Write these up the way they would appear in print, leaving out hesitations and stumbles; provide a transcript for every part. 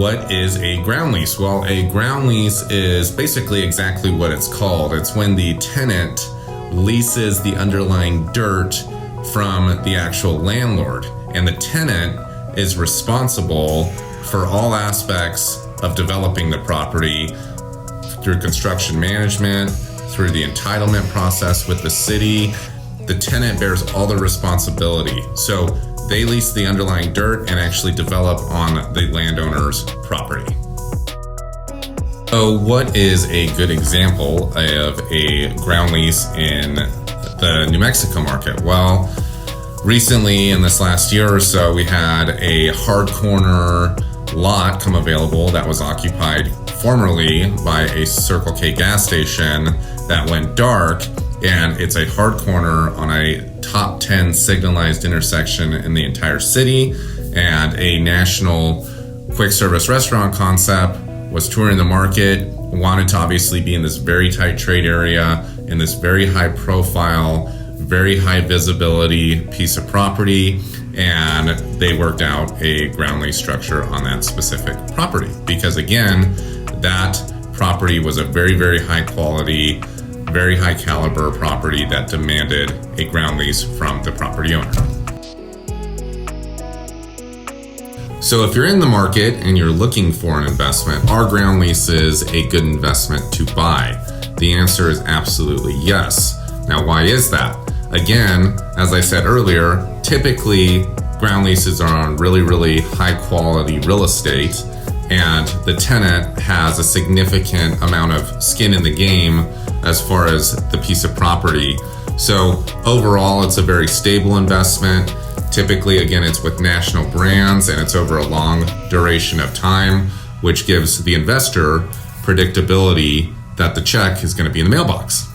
What is a ground lease? Well, a ground lease is basically exactly what it's called. It's when the tenant leases the underlying dirt from the actual landlord, and the tenant is responsible for all aspects of developing the property through construction management, through the entitlement process with the city. The tenant bears all the responsibility. So they lease the underlying dirt and actually develop on the landowner's property. So what is a good example of a ground lease in the New Mexico market? Well, recently in this last year or so, we had a hard corner lot come available that was occupied formerly by a Circle K gas station that went dark, and it's a hard corner on a top 10 signalized intersection in the entire city, and a national quick service restaurant concept was touring the market, wanted to obviously be in this very tight trade area, in this very high profile, very high visibility piece of property, and they worked out a ground lease structure on that specific property because, again, that property was a very, very high quality, very high caliber property that demanded a ground lease from the property owner. So if you're in the market and you're looking for an investment, are ground leases a good investment to buy? The answer is absolutely yes. Now, why is that? Again, as I said earlier, typically ground leases are on really, really high quality real estate, and the tenant has a significant amount of skin in the game as far as the piece of property. So overall, it's a very stable investment. Typically, again, it's with national brands and it's over a long duration of time, which gives the investor predictability that the check is going to be in the mailbox.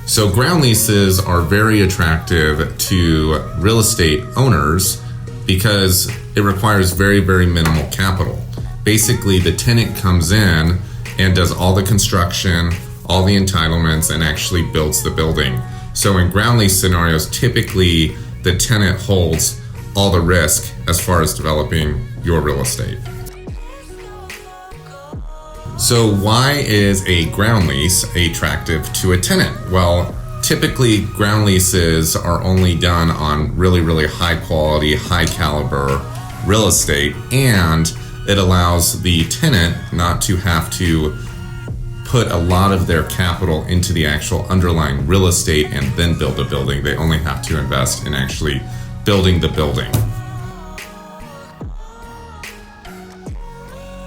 So ground leases are very attractive to real estate owners because it requires very, very minimal capital. Basically, the tenant comes in and does all the construction, all the entitlements, and actually builds the building. So in ground lease scenarios, typically the tenant holds all the risk as far as developing your real estate. So why is a ground lease attractive to a tenant? Well, typically ground leases are only done on really, really high quality, high caliber real estate, and it allows the tenant not to have to put a lot of their capital into the actual underlying real estate and then build a building. They only have to invest in actually building the building.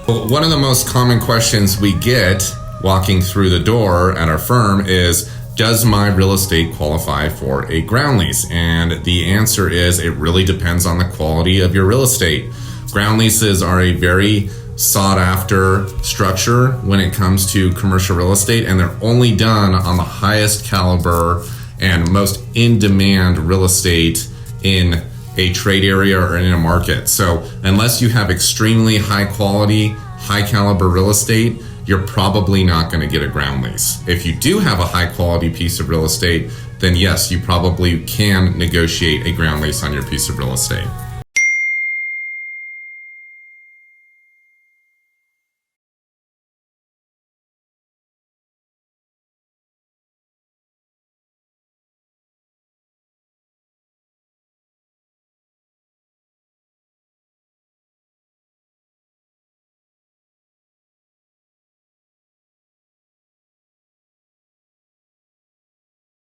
One of the most common questions we get walking through the door at our firm is, does my real estate qualify for a ground lease? And the answer is, it really depends on the quality of your real estate. Ground leases are a very sought after structure when it comes to commercial real estate, and they're only done on the highest caliber and most in-demand real estate in a trade area or in a market. So unless you have extremely high quality, high caliber real estate, you're probably not going to get a ground lease. If you do have a high quality piece of real estate, then yes, you probably can negotiate a ground lease on your piece of real estate.